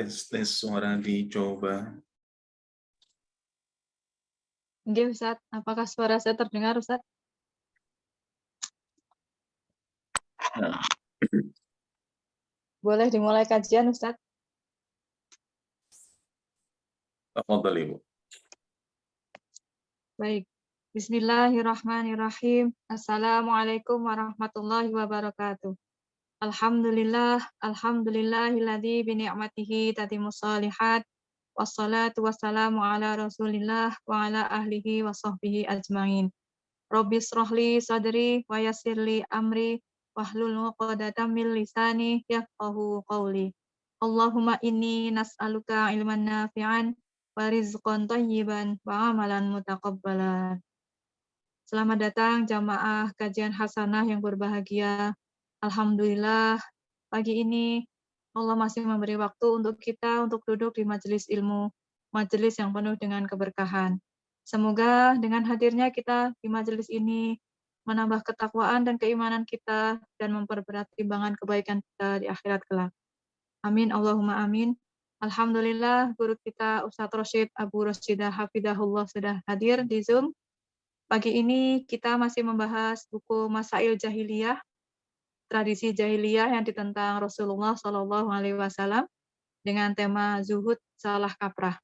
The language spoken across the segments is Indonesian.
Tes suara dicoba. Nggih, Ustaz. Apakah suara saya terdengar, Ustaz? Nah, Boleh dimulai kajian, Ustaz? tafadhal Ibu. Baik. Bismillahirrahmanirrahim. Assalamualaikum warahmatullahi wabarakatuh. Alhamdulillahilladzi bi ni'matihi tatimmus shalihat. Wassalatu wassalamu ala Rasulillah wa ala ahlihi wa sahbihi ajmain. Rabbi shrahli sadri wa yassirli amri wahlul 'uqdatam min lisani yafqahu qawli. Allahumma inni nas'aluka ilman nafi'an wa rizqan thayyiban wa amalan mutaqabbalan. Selamat datang jamaah kajian hasanah yang berbahagia. Alhamdulillah, pagi ini Allah masih memberi waktu untuk kita untuk duduk di majelis ilmu, majelis yang penuh dengan keberkahan. Semoga dengan hadirnya kita di majelis ini menambah ketakwaan dan keimanan kita dan memperberat timbangan kebaikan kita di akhirat kelak. Amin, Allahumma amin. Alhamdulillah, guru kita Ustadz Rosyid Abu Rosyidah Hafidahullah sudah hadir di Zoom. Pagi ini kita masih membahas buku Masail Jahiliyah, tradisi jahiliyah yang ditentang Rasulullah SAW dengan tema zuhud salah kaprah.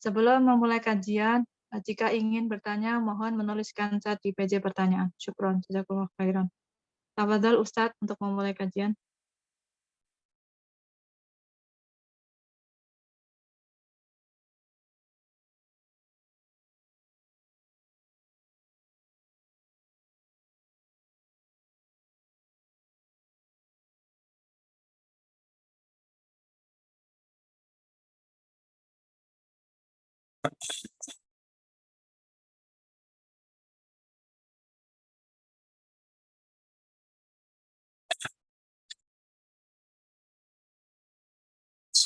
Sebelum memulai kajian, jika ingin bertanya, mohon menuliskan chat di PJ pertanyaan. Syukron, jazakumullah khairan. Tafadhal Ustadz untuk memulai kajian.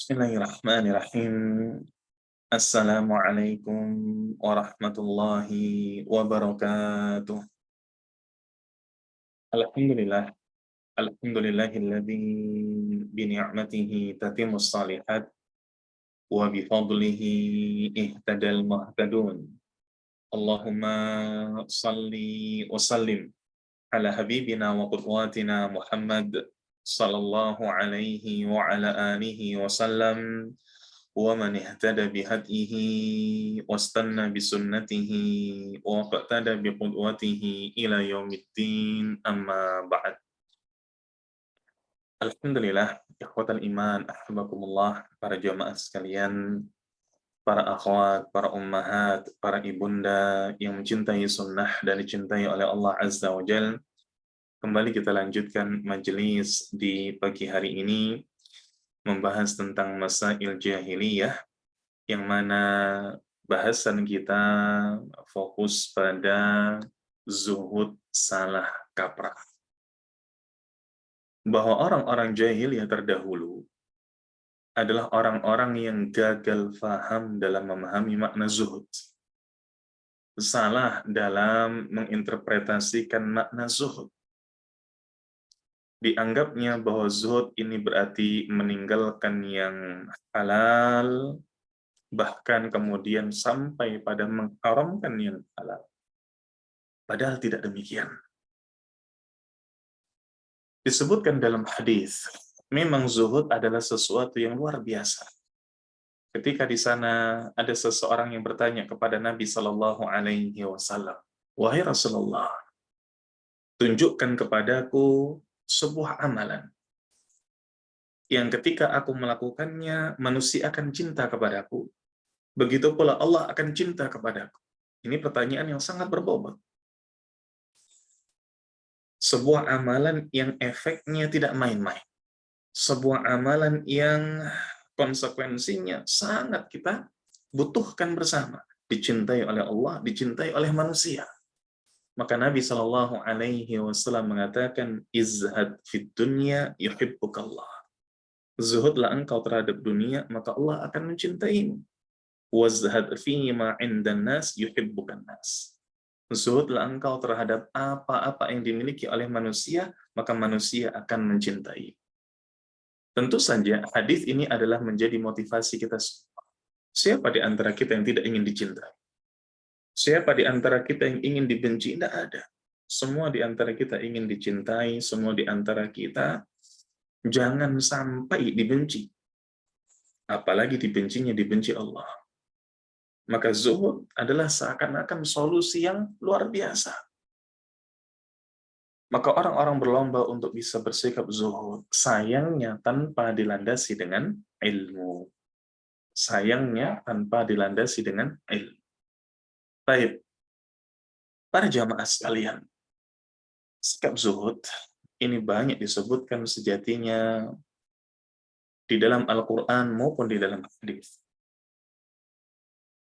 Bismillahirrahmanirrahim. Assalamualaikum warahmatullahi wabarakatuh. Alhamdulillah. Alhamdulillahilladzi bi ni'matihi tatimmus shalihat wa bi fadlihi ihtadal muhtadun. Allahumma salli wa sallim ala habibina wa qudwatina Muhammad sallallahu alaihi wa ala alihi wa sallam wa man ihtada bihadihi wastanna bisunnatihi wa qaqtada biqudwatihi ila yaumiddin amma ba'd. Alhamdulillah, ikhwatal iman, ahbakumullah, para jamaah sekalian, para akhwat, para ummahat, para ibunda yang mencintai sunnah dan dicintai oleh Allah Azza wa Jal. Kembali kita lanjutkan majelis di pagi hari ini, membahas tentang masail jahiliyah, yang mana bahasan kita fokus pada zuhud salah kaprah. Bahwa orang-orang jahiliyah terdahulu adalah orang-orang yang gagal faham dalam memahami makna zuhud. Salah dalam menginterpretasikan makna zuhud. Dianggapnya bahwa zuhud ini berarti meninggalkan yang halal, bahkan kemudian sampai pada mengharamkan yang halal. Padahal tidak demikian. Disebutkan dalam hadis, memang zuhud adalah sesuatu yang luar biasa. Ketika di sana ada seseorang yang bertanya kepada Nabi Shallallahu Alaihi Wasallam, wahai Rasulullah, tunjukkan kepadaku sebuah amalan yang ketika aku melakukannya, manusia akan cinta kepadaku. Begitu pula Allah akan cinta kepadaku. Ini pertanyaan yang sangat berbobot. Sebuah amalan yang efeknya tidak main-main. Sebuah amalan yang konsekuensinya sangat kita butuhkan bersama. Dicintai oleh Allah, dicintai oleh manusia. Maka Nabi Shallallahu Alaihi Wasallam mengatakan, izhad fid dunya yuhibbukallah. Zuhudlah engkau terhadap dunia, maka Allah akan mencintaimu. Wazhad fima indan nas yuhibbukan nas. Zuhudlah engkau terhadap apa-apa yang dimiliki oleh manusia, maka manusia akan mencintai. Tentu saja hadis ini adalah menjadi motivasi kita semua. Siapa di antara kita yang tidak ingin dicintai? Siapa di antara kita yang ingin dibenci? Tidak ada. Semua di antara kita ingin dicintai, semua di antara kita jangan sampai dibenci. Apalagi dibenci Allah. Maka zuhud adalah seakan-akan solusi yang luar biasa. Maka orang-orang berlomba untuk bisa bersikap zuhud. Sayangnya tanpa dilandasi dengan ilmu. Sayangnya tanpa dilandasi dengan ilmu. Baik, para jamaah sekalian, sikap zuhud ini banyak disebutkan sejatinya di dalam Al-Quran maupun di dalam hadis.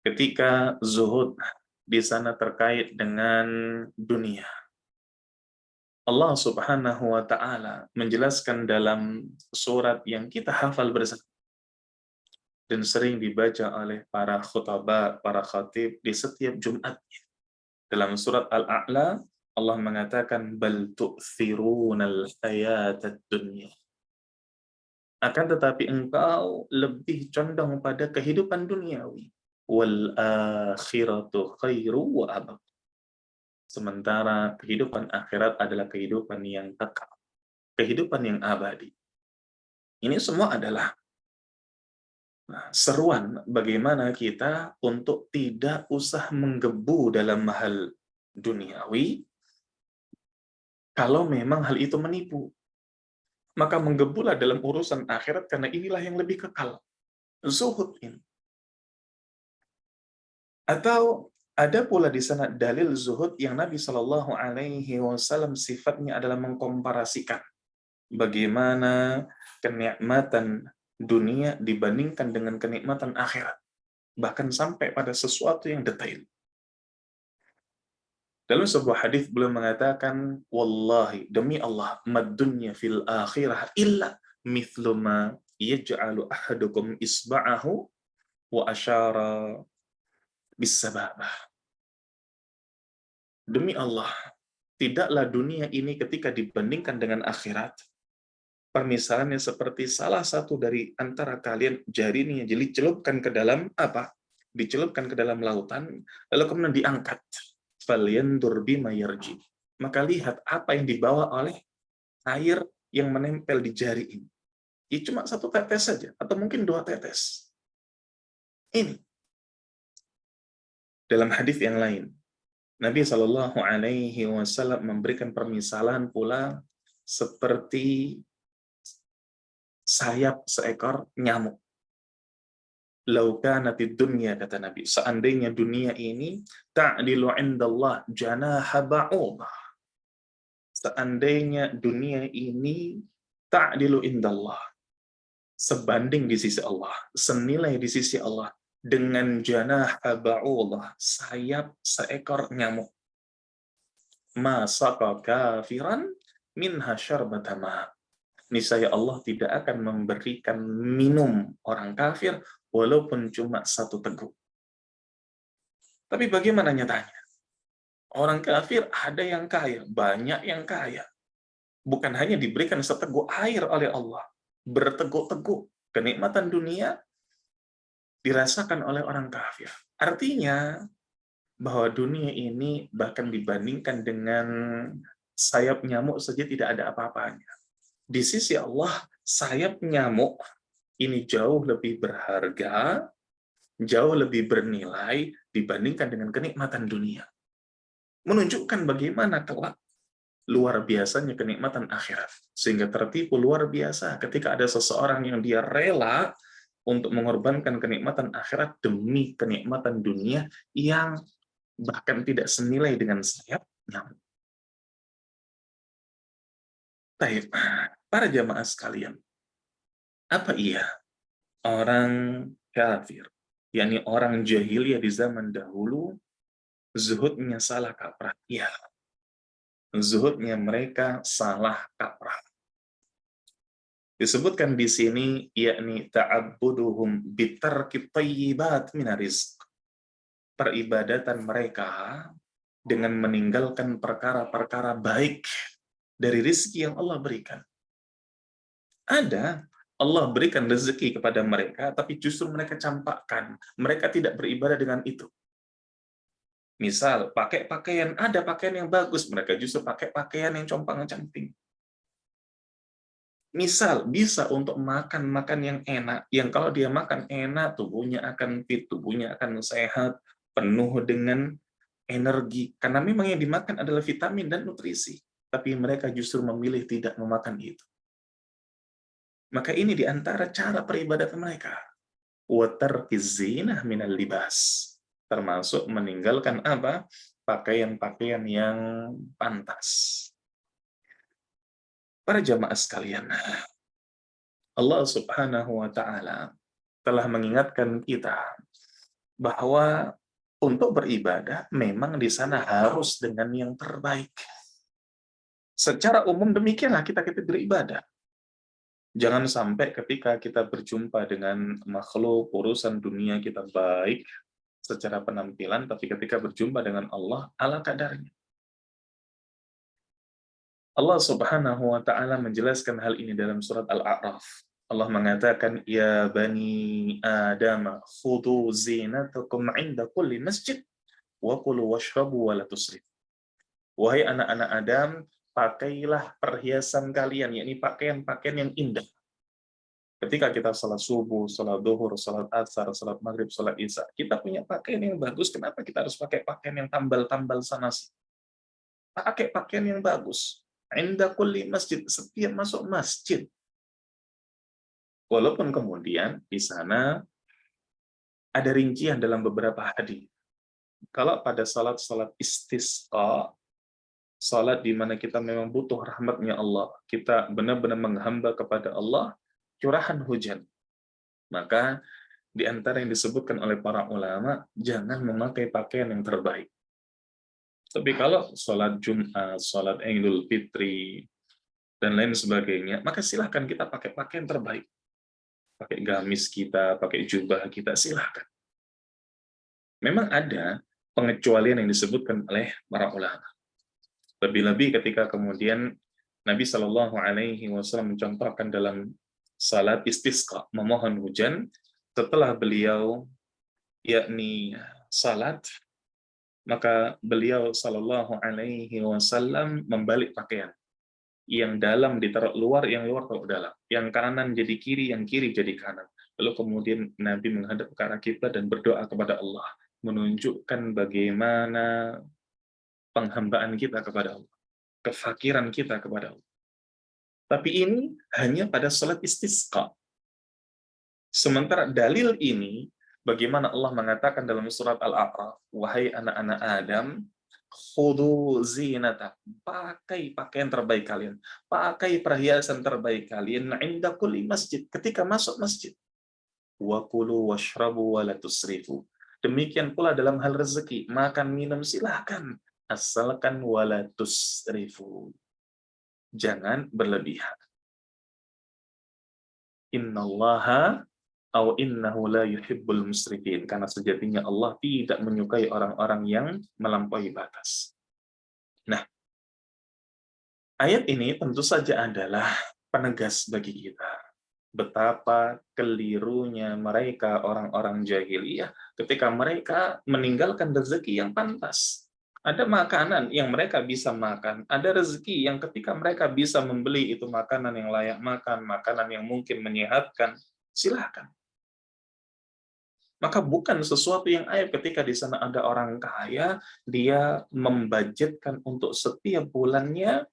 Ketika zuhud di sana terkait dengan dunia, Allah Subhanahu wa Ta'ala menjelaskan dalam surat yang kita hafal bersama dan sering dibaca oleh para khutbah, para khatib di setiap Jumatnya. Dalam surat Al-A'la, Allah mengatakan bal tu'thirunal hayatad dunya. Akan tetapi engkau lebih condong pada kehidupan duniawi. Wal akhiratu khairu wa abad. Sementara kehidupan akhirat adalah kehidupan yang kekal, kehidupan yang abadi. Ini semua adalah seruan bagaimana kita untuk tidak usah menggebu dalam hal duniawi kalau memang hal itu menipu. Maka menggebulah dalam urusan akhirat karena inilah yang lebih kekal. Zuhud ini. Atau ada pula di sana dalil zuhud yang Nabi Shallallahu Alaihi Wasallam sifatnya adalah mengkomparasikan bagaimana kenikmatan dunia dibandingkan dengan kenikmatan akhirat, bahkan sampai pada sesuatu yang detail. Dalam sebuah hadis beliau mengatakan, wallahi demi Allah, mad dunya fil akhirah illa mithlu ma yaj'alu ahadukum isba'ahu wa asyara bisababah. Demi Allah, tidaklah dunia ini ketika dibandingkan dengan akhirat, permisalannya seperti salah satu dari antara kalian jarinya dicelupkan ke dalam apa? Dicelupkan ke dalam lautan, lalu kemudian diangkat. Falyandur bima yarji. Maka lihat apa yang dibawa oleh air yang menempel di jari ini. Ya cuma satu tetes saja, atau mungkin 2 tetes. Ini. Dalam hadis yang lain, Nabi Shallallahu Alaihi Wasallam memberikan permisalan pula seperti sayap seekor nyamuk. Laukanatid dunya, kata Nabi, seandainya dunia ini ta'dilu indallah janaha ba'udah. Seandainya dunia ini ta'dilu indallah, sebanding di sisi Allah, senilai di sisi Allah dengan janaha ba'udah, sayap seekor nyamuk. Ma saqa kafiran minha syarbata ma. Niscaya Allah tidak akan memberikan minum orang kafir walaupun cuma 1 teguk. Tapi bagaimana nyatanya? Orang kafir ada yang kaya, banyak yang kaya. Bukan hanya diberikan seteguk air oleh Allah, berteguk-teguk. Kenikmatan dunia dirasakan oleh orang kafir. Artinya bahwa dunia ini bahkan dibandingkan dengan sayap nyamuk saja tidak ada apa-apanya. Di sisi Allah, sayap nyamuk ini jauh lebih berharga, jauh lebih bernilai dibandingkan dengan kenikmatan dunia. Menunjukkan bagaimana kelak luar biasanya kenikmatan akhirat. Sehingga tertipu luar biasa ketika ada seseorang yang dia rela untuk mengorbankan kenikmatan akhirat demi kenikmatan dunia yang bahkan tidak senilai dengan sayap nyamuk. Baik, para jamaah sekalian, apa iya orang kafir, yakni orang jahiliyah di zaman dahulu, zuhudnya salah kaprah? Ya, zuhudnya mereka salah kaprah. Disebutkan di sini, yakni ta'abbuduhum bitarki thayyibat minar rizq. Peribadatan mereka dengan meninggalkan perkara-perkara baik dari rizki yang Allah berikan. Ada Allah berikan rezeki kepada mereka, tapi justru mereka campakkan. Mereka tidak beribadah dengan itu. Misal, pakai pakaian, ada pakaian yang bagus, mereka justru pakai pakaian yang compang-camping. Misal, bisa untuk makan yang enak, yang kalau dia makan enak, tubuhnya akan fit, tubuhnya akan sehat, penuh dengan energi. Karena memang yang dimakan adalah vitamin dan nutrisi. Tapi mereka justru memilih tidak memakan itu. Maka ini diantara cara peribadatan mereka. Watarkiz zinah minal libas. Termasuk meninggalkan apa? Pakaian-pakaian yang pantas. Para jamaah sekalian, Allah Subhanahu wa taala telah mengingatkan kita bahwa untuk beribadah memang di sana harus dengan yang terbaik. Secara umum demikianlah kita beribadah. Jangan sampai ketika kita berjumpa dengan makhluk urusan dunia kita baik secara penampilan, tapi ketika berjumpa dengan Allah ala kadarnya. Allah Subhanahu wa taala menjelaskan hal ini dalam surat Al-A'raf. Allah mengatakan, ya bani Adam khudhu zinatakum 'inda kulli masjid wa kulu washrabu wa la tusrif. Wahai anak-anak Adam, pakailah perhiasan kalian, yakni pakaian-pakaian yang indah. Ketika kita salat subuh, salat duhur, salat asar, salat maghrib, salat isya, kita punya pakaian yang bagus. Kenapa kita harus pakai pakaian yang tambal-tambal sana sih? Pakai pakaian yang bagus. Inda kulli masjid, setiap masuk masjid. Walaupun kemudian di sana ada rincian dalam beberapa hadis. Kalau pada salat-salat istisqa, salat di mana kita memang butuh rahmatnya Allah, kita benar-benar menghamba kepada Allah, curahan hujan. Maka di antara yang disebutkan oleh para ulama, jangan memakai pakaian yang terbaik. Tapi kalau sholat Jumat, sholat Idul Fitri, dan lain sebagainya, maka silahkan kita pakai pakaian terbaik. Pakai gamis kita, pakai jubah kita, silahkan. Memang ada pengecualian yang disebutkan oleh para ulama. Lebih-lebih ketika kemudian Nabi Shallallahu Alaihi Wasallam mencontohkan dalam salat istisqa, memohon hujan, setelah beliau yakni salat, maka beliau Shallallahu Alaihi Wasallam membalik pakaian. Yang dalam ditaruh luar, yang luar taruh dalam. Yang kanan jadi kiri, yang kiri jadi kanan. Lalu kemudian Nabi menghadap ke arah kiblat dan berdoa kepada Allah, menunjukkan bagaimana penghambaan kita kepada Allah, kefakiran kita kepada Allah. Tapi ini hanya pada salat istisqa. Sementara dalil ini, bagaimana Allah mengatakan dalam surat Al-A'raf, wahai anak-anak Adam, khudhu zinatakum, pakai pakaian terbaik kalian, pakai perhiasan terbaik kalian, inda kulli masjid, ketika masuk masjid. Wa kulu washrabu wa la tusrifu. Demikian pula dalam hal rezeki, makan minum silahkan, asalkan wa la tusrifu. Jangan berlebihan. Innallaha aw innahu la yuhibbul musrifin, karena sejatinya Allah tidak menyukai orang-orang yang melampaui batas. Nah, ayat ini tentu saja adalah penegas bagi kita betapa kelirunya mereka orang-orang jahiliyah ketika mereka meninggalkan rezeki yang pantas. Ada makanan yang mereka bisa makan, ada rezeki yang ketika mereka bisa membeli itu makanan yang layak makan, makanan yang mungkin menyehatkan, silahkan. Maka bukan sesuatu yang aib ketika di sana ada orang kaya, dia membudgetkan untuk setiap bulannya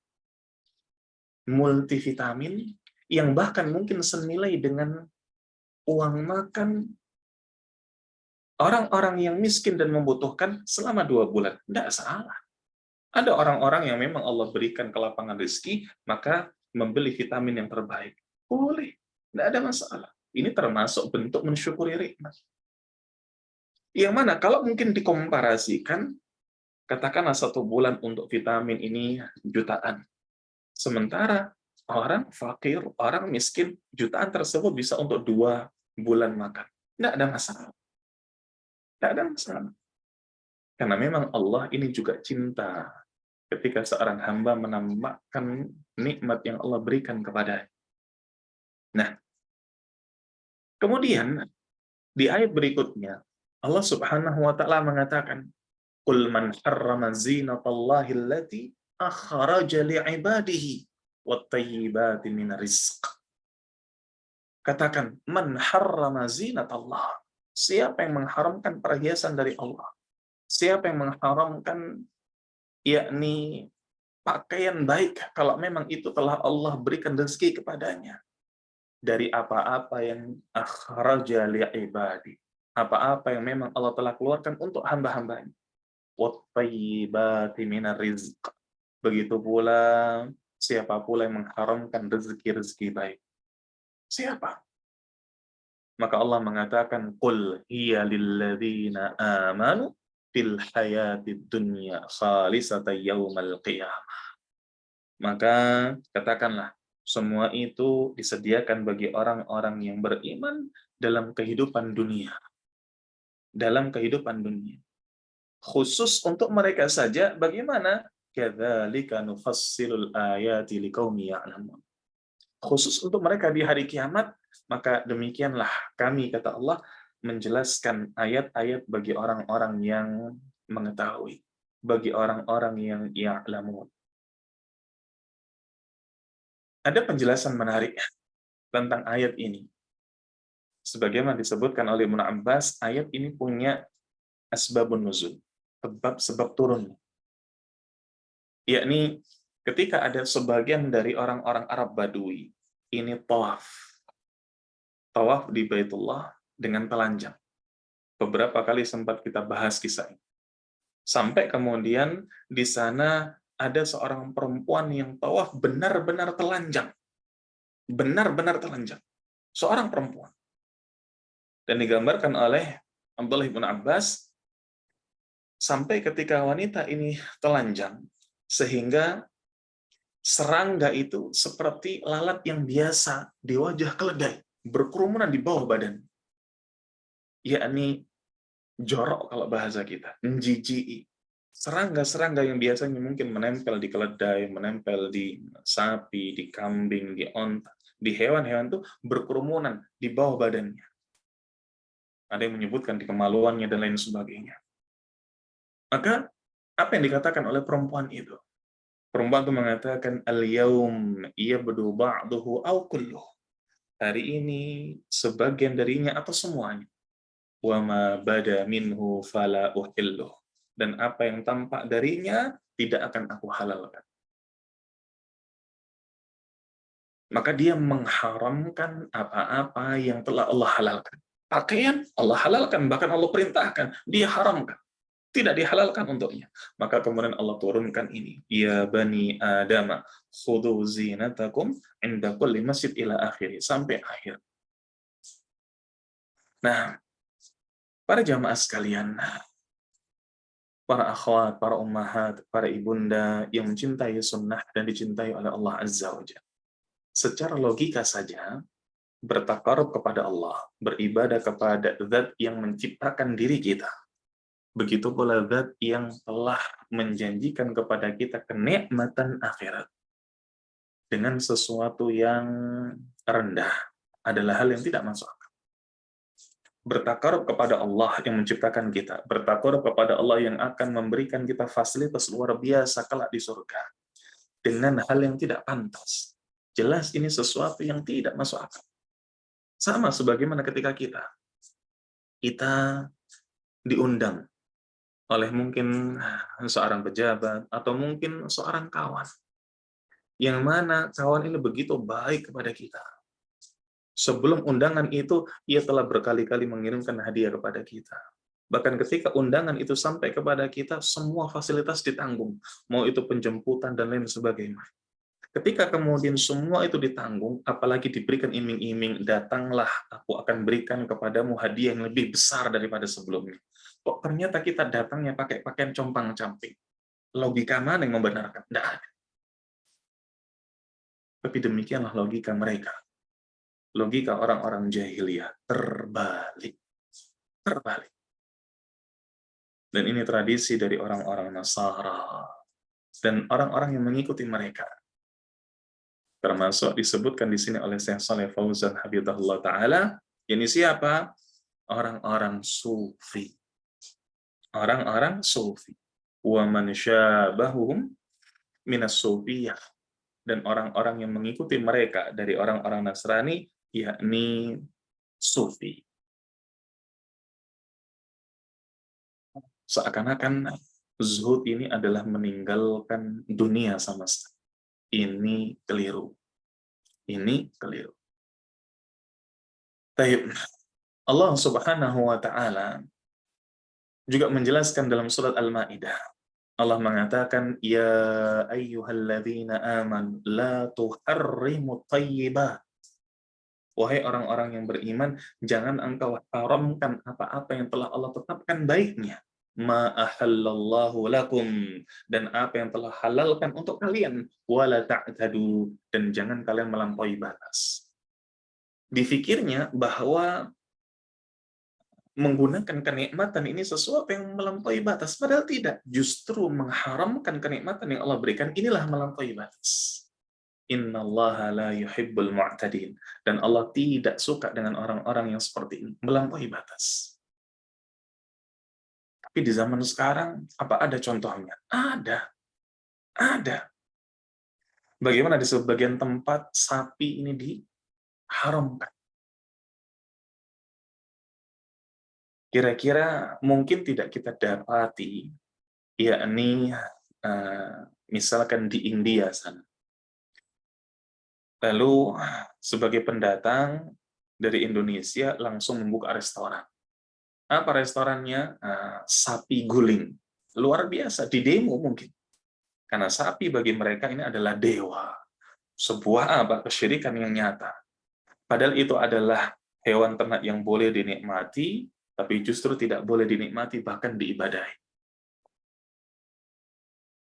multivitamin yang bahkan mungkin senilai dengan uang makan orang-orang yang miskin dan membutuhkan selama 2 bulan. Tidak salah. Ada orang-orang yang memang Allah berikan kelapangan rezeki, maka membeli vitamin yang terbaik. Boleh. Tidak ada masalah. Ini termasuk bentuk mensyukuri nikmat. Yang mana kalau mungkin dikomparasikan, katakanlah 1 bulan untuk vitamin ini jutaan. Sementara orang fakir, orang miskin, jutaan tersebut bisa untuk 2 bulan makan. Tidak ada masalah. Tidak ada masalah. Karena memang Allah ini juga cinta ketika seorang hamba menampakkan nikmat yang Allah berikan kepadanya. Nah, Kemudian di ayat berikutnya Allah Subhanahu wa taala mengatakan, "Qul man harrama zinatallahi allati akhraja li'ibadihi wat thayyibati minar rizq." Katakan, "Man harrama zinatallah." Siapa yang mengharamkan perhiasan dari Allah? Siapa yang mengharamkan yakni pakaian baik kalau memang itu telah Allah berikan rezeki kepadanya dari apa-apa yang akhraja li'ibadi, apa-apa yang memang Allah telah keluarkan untuk hamba-hambanya, wattayyibati minar rizq. Begitu pula siapa pula yang mengharamkan rezeki-rezeki baik. Siapa? Maka Allah mengatakan, qul hiya lilladzina amanu fil hayatid dunya khalisatan yaumal qiyamah. Maka katakanlah, semua itu disediakan bagi orang-orang yang beriman dalam kehidupan dunia. Dalam kehidupan dunia. Khusus untuk mereka saja, bagaimana? Kadzalika nufassilul ayati liqaumi ya'lamun. Khusus untuk mereka di hari kiamat, maka demikianlah kami, kata Allah, menjelaskan ayat-ayat bagi orang-orang yang mengetahui, bagi orang-orang yang ya'lamun. Ada penjelasan menarik tentang ayat ini. Sebagaimana disebutkan oleh Ibnu Abbas, ayat ini punya asbabun nuzul, sebab-sebab turun. Yakni ketika ada sebagian dari orang-orang Arab Badui, ini tawaf. Tawaf di Baitullah dengan telanjang. Beberapa kali sempat kita bahas kisah ini. Sampai kemudian di sana ada seorang perempuan yang tawaf benar-benar telanjang. Benar-benar telanjang. Seorang perempuan. Dan digambarkan oleh Abdullah bin Abbas, sampai ketika wanita ini telanjang, sehingga serangga itu seperti lalat yang biasa di wajah keledai, berkerumunan di bawah badan. Yakni jorok kalau bahasa kita, menjijiki. Serangga-serangga yang biasanya mungkin menempel di keledai, menempel di sapi, di kambing, di onta, di hewan-hewan itu berkerumunan di bawah badannya. Ada yang menyebutkan di kemaluannya dan lain sebagainya. Maka apa yang dikatakan oleh perempuan itu? Perempuan itu mengatakan, al-yaum yabdu ba'duhu aw kulluh. Hari ini sebagian darinya atau semuanya. Wa ma bada minhu fala uhilluh. Dan apa yang tampak darinya tidak akan aku halalkan. Maka dia mengharamkan apa-apa yang telah Allah halalkan. Pakaian Allah halalkan, bahkan Allah perintahkan, dia haramkan. Tidak dihalalkan untuknya. Maka kemudian Allah turunkan ini. Ya bani Adam, khudhu zinatakum inda kulli masjid ila akhiri. Sampai akhir. Nah, para jamaah sekalian, para akhwat, para ummahat, para ibunda yang mencintai sunnah dan dicintai oleh Allah Azza wa Jalla. Secara logika saja, bertakarub kepada Allah, beribadah kepada zat yang menciptakan diri kita. Begitu pula zat yang telah menjanjikan kepada kita kenikmatan akhirat. Dengan sesuatu yang rendah adalah hal yang tidak masuk akal. Bertakarub kepada Allah yang menciptakan kita, bertakarub kepada Allah yang akan memberikan kita fasilitas luar biasa kelak di surga, dengan hal yang tidak pantas. Jelas ini sesuatu yang tidak masuk akal. Sama sebagaimana ketika kita diundang oleh mungkin seorang pejabat atau mungkin seorang kawan, yang mana kawan ini begitu baik kepada kita. Sebelum undangan itu, ia telah berkali-kali mengirimkan hadiah kepada kita. Bahkan ketika undangan itu sampai kepada kita, semua fasilitas ditanggung. Mau itu penjemputan dan lain sebagainya. Ketika kemudian semua itu ditanggung, apalagi diberikan iming-iming, datanglah, aku akan berikan kepadamu hadiah yang lebih besar daripada sebelumnya. Kok ternyata kita datangnya pakai pakaian compang-camping? Logika mana yang membenarkan? Tidak ada. Tapi demikianlah logika mereka. Logika orang-orang jahiliyah terbalik. Terbalik. Dan ini tradisi dari orang-orang Nasara. Dan orang-orang yang mengikuti mereka. Termasuk disebutkan di sini oleh Syekh Shalih Fauzan Hafizahullah Ta'ala, Ini siapa? Orang-orang sufi. Orang-orang sufi. Wa man syabahum minas sufiyah. Dan orang-orang yang mengikuti mereka dari orang-orang Nasrani, yakni sufi. Seakan-akan zuhud ini adalah meninggalkan dunia sama sekali. Ini keliru. Ini keliru. Taib. Allah Subhanahu wa Ta'ala juga menjelaskan dalam surat Al-Maidah. Allah mengatakan, ya ayyuhalladzina amanu la tuharrimu thayyibat. Wahai orang-orang yang beriman, jangan engkau haramkan apa-apa yang telah Allah tetapkan baiknya. Ma ahallallahu lakum, dan apa yang telah halalkan untuk kalian, wala ta'tadu, dan jangan kalian melampaui batas. Difikirnya bahwa menggunakan kenikmatan ini sesuatu yang melampaui batas, padahal tidak. Justru mengharamkan kenikmatan yang Allah berikan, inilah melampaui batas. Innallaha la yuhibbul mu'tadin. Dan Allah tidak suka dengan orang-orang yang seperti ini, melampaui batas. Tapi di zaman sekarang, apa ada contohnya? Ada. Ada. Bagaimana di sebagian tempat sapi ini diharamkan? Kira-kira mungkin tidak kita dapati, yakni misalkan di India sana. Lalu sebagai pendatang dari Indonesia langsung membuka restoran. Apa restorannya? Sapi guling. Luar biasa, di demo mungkin. Karena sapi bagi mereka ini adalah dewa. Sebuah kesyirikan yang nyata. Padahal itu adalah hewan ternak yang boleh dinikmati, tapi justru tidak boleh dinikmati, bahkan diibadahi.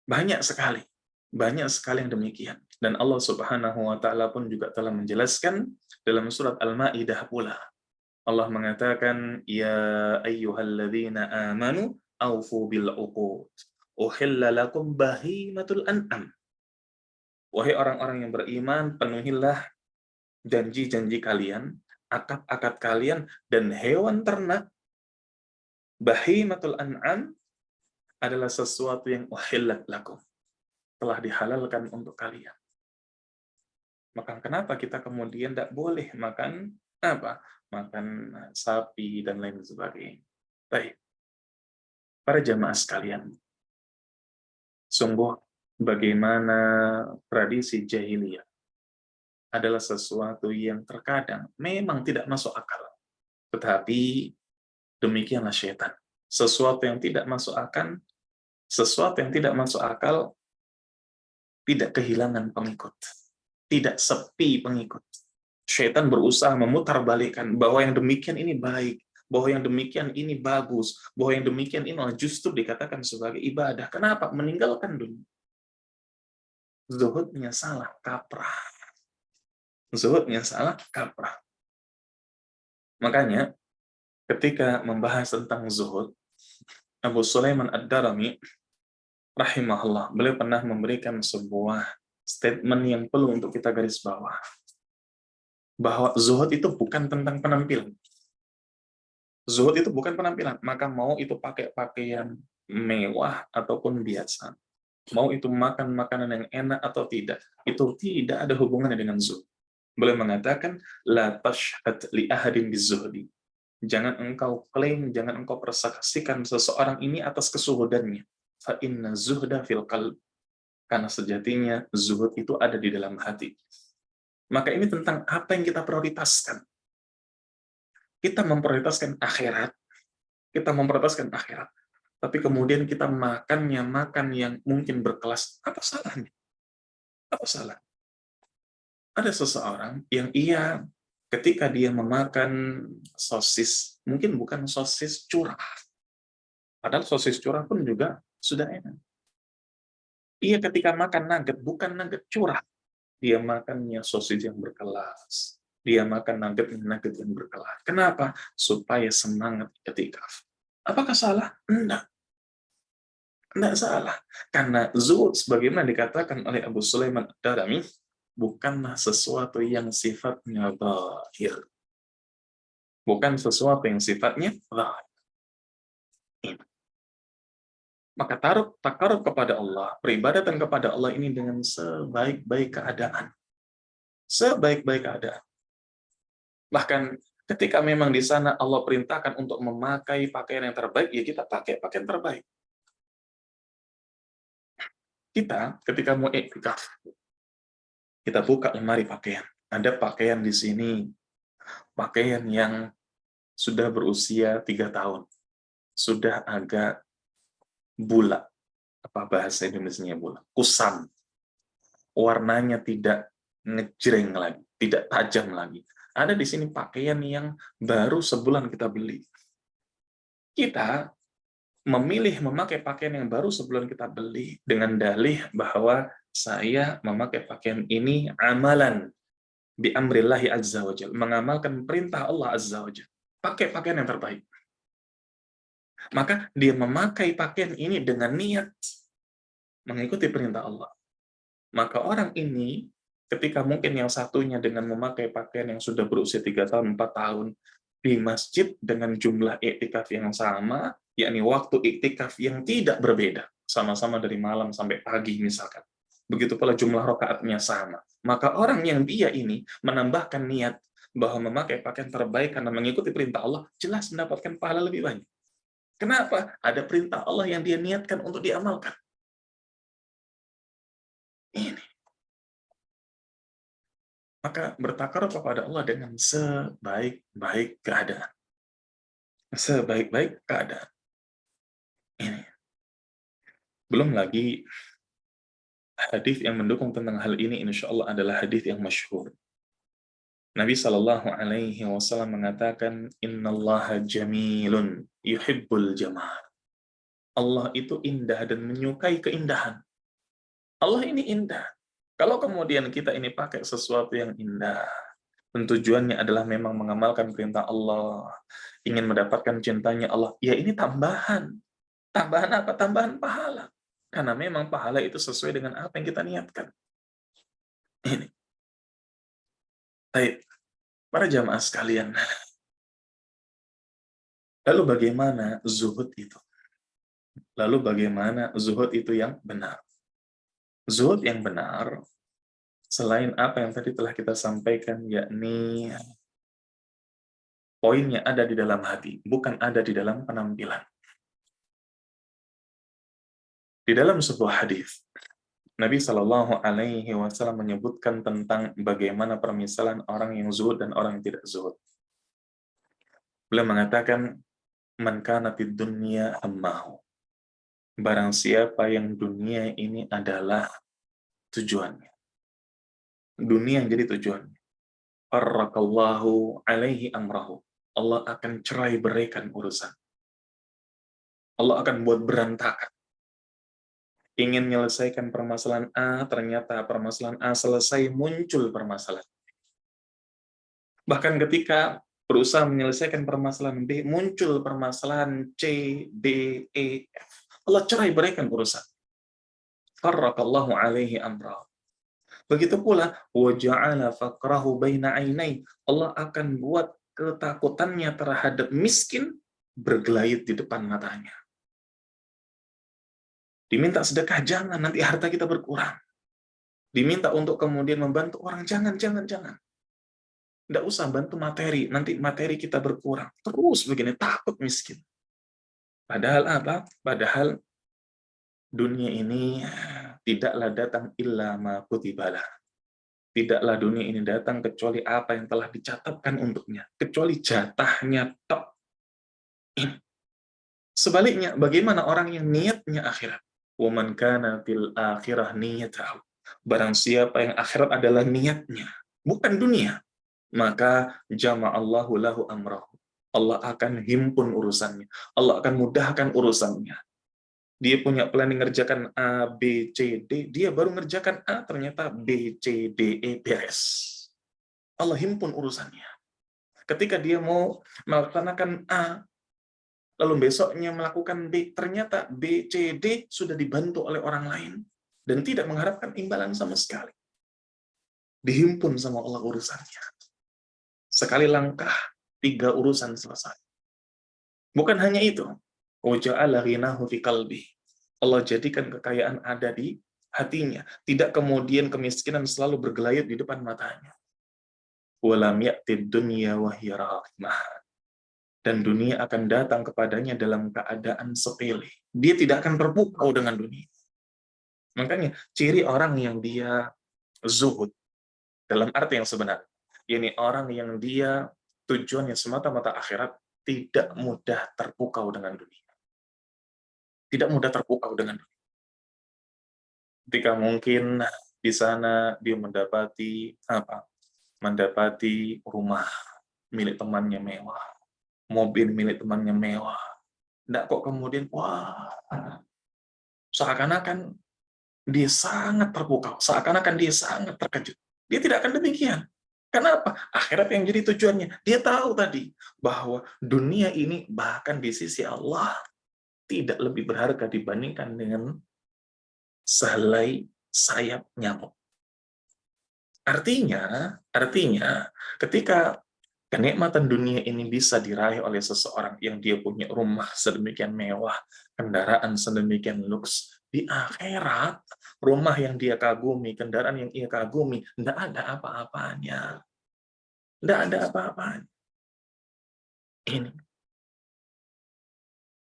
Banyak sekali yang demikian. Dan Allah Subhanahu wa Ta'ala pun juga telah menjelaskan dalam surat Al-Maidah pula. Allah mengatakan, ya ayyuhalladzina amanu aufu bil uqud. Uhilla lakum bahimatul an'am. Wahai orang-orang yang beriman, penuhilah janji-janji kalian, akad-akad kalian, dan hewan ternak. Bahimatul an'am adalah sesuatu yang uhillat lakum, telah dihalalkan untuk kalian. Maka kenapa kita kemudian tidak boleh makan makan sapi dan lain sebagainya? Baik, para jamaah sekalian, sungguh bagaimana tradisi jahiliyah adalah sesuatu yang terkadang memang tidak masuk akal. Tetapi demikianlah syaitan. Sesuatu yang tidak masuk akal tidak kehilangan pengikut, tidak sepi pengikut. Syaitan berusaha memutarbalikkan bahwa yang demikian ini baik, bahwa yang demikian ini bagus, bahwa yang demikian ini justru dikatakan sebagai ibadah. Kenapa? Meninggalkan dunia. Zuhudnya salah kaprah. Zuhudnya salah kaprah. Makanya ketika membahas tentang zuhud, Abu Sulaiman Ad-Darimi rahimahullah, beliau pernah memberikan sebuah statement yang perlu untuk kita garis bawah. Bahwa zuhud itu bukan tentang penampilan. Zuhud itu bukan penampilan. Maka mau itu pakai pakaian mewah ataupun biasa, mau itu makan makanan yang enak atau tidak, itu tidak ada hubungannya dengan zuhud. Beliau mengatakan, la tashhad li ahadin bizuhdi. Jangan engkau klaim, jangan engkau persaksikan seseorang ini atas kesuhudannya. Fa inna zuhda fil qalb. Karena sejatinya zuhud itu ada di dalam hati. Maka ini tentang apa yang kita prioritaskan. Kita memprioritaskan akhirat. Tapi kemudian kita makan yang mungkin berkelas. Apa salahnya? Apa salah? Ada seseorang yang ketika dia memakan sosis, mungkin bukan sosis curah. Padahal sosis curah pun juga sudah enak. Ia ketika makan nugget, bukan nugget curah. Dia makannya sosis yang berkelas. Dia makan nugget yang berkelas. Kenapa? Supaya semangat i'tikaf. Apakah salah? Enggak. Enggak salah. Karena zuhud, sebagaimana dikatakan oleh Abu Sulaiman Ad-Darimi, bukanlah sesuatu yang sifatnya zahir. bukan sesuatu yang sifatnya zahir. Maka takarub kepada Allah, peribadatan kepada Allah ini dengan sebaik-baik keadaan. Sebaik-baik keadaan. Bahkan ketika memang di sana Allah perintahkan untuk memakai pakaian yang terbaik, ya kita pakai pakaian terbaik. Kita ketika mau iktikaf, kita buka lemari pakaian. Ada pakaian di sini, pakaian yang sudah berusia 3 tahun. Sudah agak bulat. Apa bahasa Indonesianya bulat? Kusam. Warnanya tidak ngejreng lagi, tidak tajam lagi. Ada di sini pakaian yang baru sebulan kita beli. Kita memilih memakai pakaian yang baru sebulan kita beli dengan dalih bahwa saya memakai pakaian ini amalan bi amrillahi azza wajal, mengamalkan perintah Allah azza wajal. Pakai pakaian yang terbaik. Maka dia memakai pakaian ini dengan niat mengikuti perintah Allah. Maka orang ini ketika mungkin yang satunya dengan memakai pakaian yang sudah berusia 3 tahun, 4 tahun di masjid dengan jumlah iktikaf yang sama, yakni waktu iktikaf yang tidak berbeda, sama-sama dari malam sampai pagi misalkan. Begitu pula jumlah rakaatnya sama. Maka orang yang dia ini menambahkan niat bahwa memakai pakaian terbaik karena mengikuti perintah Allah, jelas mendapatkan pahala lebih banyak. Kenapa? Ada perintah Allah yang dia niatkan untuk diamalkan. Ini. Maka bertakarub kepada Allah dengan sebaik-baik keadaan. Sebaik-baik keadaan. Ini. Belum lagi hadis yang mendukung tentang hal ini, insya Allah adalah hadis yang masyhur. Nabi Shallallahu Alaihi Wasallam mengatakan, Innallaha jamilun yuhibbul jamal. Allah itu indah dan menyukai keindahan. Allah ini indah. Kalau kemudian kita ini pakai sesuatu yang indah, dan tujuannya adalah memang mengamalkan perintah Allah, ingin mendapatkan cintanya Allah, ya ini tambahan. Tambahan apa? Tambahan pahala. Karena memang pahala itu sesuai dengan apa yang kita niatkan. Ini. Baik, para jamaah sekalian. Lalu bagaimana zuhud itu? Lalu bagaimana zuhud itu yang benar? Zuhud yang benar, selain apa yang tadi telah kita sampaikan, yakni poinnya ada di dalam hati, bukan ada di dalam penampilan. Di dalam sebuah hadis, Nabi Shallallahu Alaihi Wasallam menyebutkan tentang bagaimana permisalan orang yang zuhud dan orang yang tidak zuhud. Beliau mengatakan, man kana fid dunya hammahu. Barang siapa yang dunia ini adalah tujuannya. Dunia yang jadi tujuannya. Farraqallahu alaihi amrahu. Allah akan cerai beraikan urusan. Allah akan buat berantakan. Ingin menyelesaikan permasalahan A, ternyata permasalahan A selesai, muncul permasalahan. Bahkan ketika berusaha menyelesaikan permasalahan B, muncul permasalahan C, D, E, F. Allah cerai beraikan urusan. Farraqallahu alaihi amrahu. Begitu pula, waja'ala faqrahu baina ainai. Allah akan buat ketakutannya terhadap miskin bergelayut di depan matanya. Diminta sedekah, jangan, nanti harta kita berkurang. Diminta untuk kemudian membantu orang, jangan. Tidak usah bantu materi, nanti materi kita berkurang. Terus begini, takut miskin. Padahal apa? Padahal dunia ini tidaklah datang illa ma kutibalah. Tidaklah dunia ini datang kecuali apa yang telah dicatatkan untuknya. Kecuali jatahnya tok. Sebaliknya, bagaimana orang yang niatnya akhirat? Waman kana fil akhirah niyatahu. Barang siapa yang akhirat adalah niatnya, bukan dunia, maka jama'allahu lahu amrahu. Allah akan himpun urusannya. Allah akan mudahkan urusannya. Dia punya planning ngerjakan A, B, C, D, dia baru ngerjakan A, ternyata B, C, D, E beres. Allah himpun urusannya. Ketika dia mau melaksanakan A, lalu besoknya melakukan B, ternyata B, C, D sudah dibantu oleh orang lain, dan tidak mengharapkan imbalan sama sekali. Dihimpun sama Allah urusannya. Sekali langkah, 3 urusan selesai. Bukan hanya itu. Waja'ala ghinahu fi qalbi. Allah jadikan kekayaan ada di hatinya. Tidak kemudian kemiskinan selalu bergelayut di depan matanya. Walam ya'tid dunya wa hiya raghimah. Dan dunia akan datang kepadanya dalam keadaan sepele. Dia tidak akan terpukau dengan dunia. Makanya ciri orang yang dia zuhud dalam arti yang sebenarnya, ini orang yang dia tujuannya semata-mata akhirat, tidak mudah terpukau dengan dunia. Tidak mudah terpukau dengan dunia. Ketika mungkin di sana dia mendapati apa? Mendapati rumah milik temannya mewah, mobil milik temannya mewah. Nggak kok kemudian, wah, seakan-akan dia sangat terpukau, seakan-akan dia sangat terkejut. Dia tidak akan demikian. Kenapa? Akhirat yang jadi tujuannya. Dia tahu tadi bahwa dunia ini bahkan di sisi Allah tidak lebih berharga dibandingkan dengan sehelai sayap nyamuk. Artinya, ketika kenikmatan dunia ini bisa diraih oleh seseorang yang dia punya rumah sedemikian mewah, kendaraan sedemikian luks, di akhirat, rumah yang dia kagumi, kendaraan yang ia kagumi, tidak ada apa-apanya. Tidak ada apa-apanya. Ini.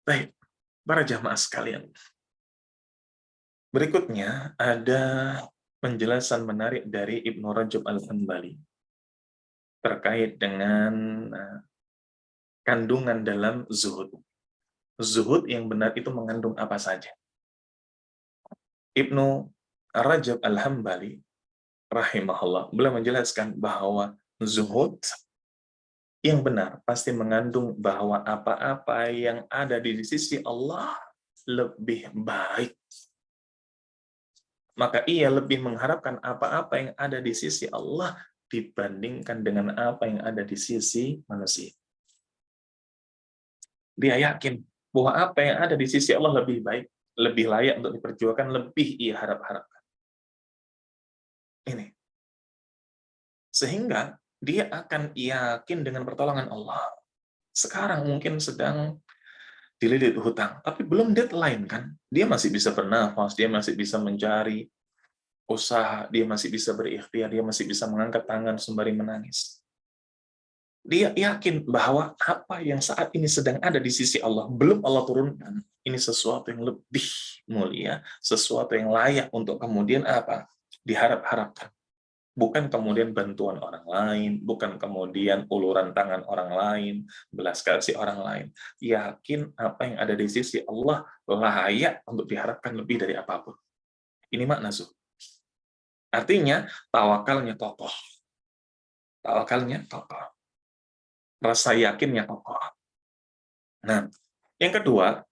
Baik, para jamaah sekalian. Berikutnya ada penjelasan menarik dari Ibnu Rajab Al-Hambali terkait dengan kandungan dalam zuhud. Zuhud yang benar itu mengandung apa saja. Ibnu Rajab Al-Hambali rahimahullah beliau menjelaskan bahwa zuhud yang benar pasti mengandung bahwa apa-apa yang ada di sisi Allah lebih baik. Maka ia lebih mengharapkan apa-apa yang ada di sisi Allah dibandingkan dengan apa yang ada di sisi manusia. Dia yakin bahwa apa yang ada di sisi Allah lebih baik, lebih layak untuk diperjuangkan, lebih ia harap-harapkan. Ini. Sehingga dia akan yakin dengan pertolongan Allah. Sekarang mungkin sedang dililit hutang, tapi belum deadline kan? Dia masih bisa bernafas, dia masih bisa mencari usaha, dia masih bisa berikhtiar, dia masih bisa mengangkat tangan sembari menangis. Dia yakin bahwa apa yang saat ini sedang ada di sisi Allah, belum Allah turunkan, ini sesuatu yang lebih mulia, sesuatu yang layak untuk kemudian apa? Diharap-harapkan. Bukan kemudian bantuan orang lain, bukan kemudian uluran tangan orang lain, belas kasih orang lain. Yakin apa yang ada di sisi Allah layak untuk diharapkan lebih dari apapun. Ini makna zuhud. Artinya, tawakalnya kokoh. Tawakalnya kokoh. Rasa yakinnya kokoh. Nah, yang kedua,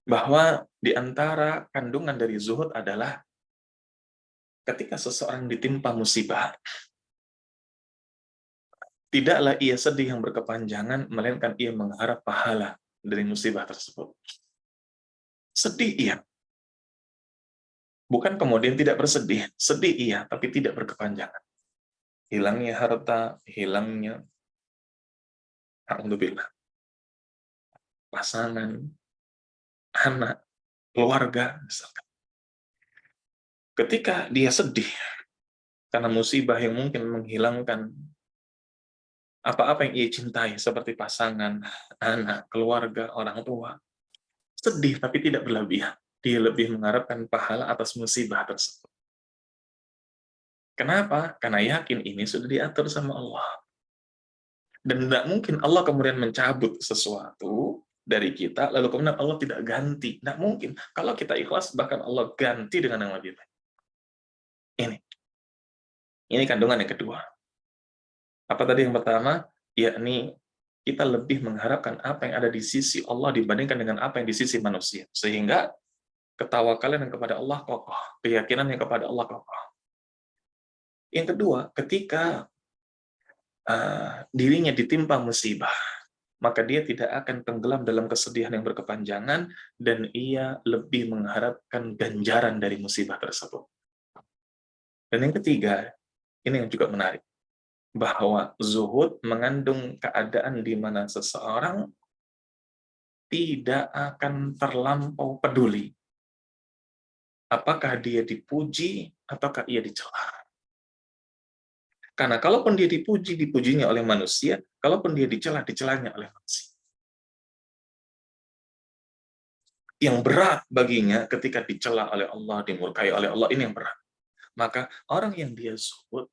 bahwa di antara kandungan dari zuhud adalah ketika seseorang ditimpa musibah, tidaklah ia sedih yang berkepanjangan, melainkan ia mengharap pahala dari musibah tersebut. Sedih iya. Bukan kemudian tidak bersedih. Sedih iya, tapi tidak berkepanjangan. Hilangnya harta, hilangnya alhamdulillah, pasangan, anak, keluarga, misalkan. Ketika dia sedih karena musibah yang mungkin menghilangkan apa-apa yang ia cintai, seperti pasangan, anak, keluarga, orang tua, sedih tapi tidak berlebihan. Dia lebih mengharapkan pahala atas musibah tersebut. Kenapa? Karena yakin ini sudah diatur sama Allah. Dan tidak mungkin Allah kemudian mencabut sesuatu dari kita, lalu kemudian Allah tidak ganti. Tidak mungkin. Kalau kita ikhlas, bahkan Allah ganti dengan yang lebih baik. Ini kandungan yang kedua. Apa tadi yang pertama? Yakni kita lebih mengharapkan apa yang ada di sisi Allah dibandingkan dengan apa yang di sisi manusia. Sehingga ketawakalan yang kepada Allah kokoh, keyakinan yang kepada Allah kokoh. Yang kedua, ketika dirinya ditimpa musibah, maka dia tidak akan tenggelam dalam kesedihan yang berkepanjangan, dan ia lebih mengharapkan ganjaran dari musibah tersebut. Dan yang ketiga, ini yang juga menarik. bahwa zuhud mengandung keadaan di mana seseorang tidak akan terlampau peduli apakah dia dipuji ataukah ia dicela. Karena kalaupun dia dipuji, dipujinya oleh manusia, kalaupun dia dicela, dicelanya oleh manusia. Yang berat baginya ketika dicela oleh Allah, dimurkai oleh Allah, ini yang berat. Maka orang yang dia zuhud,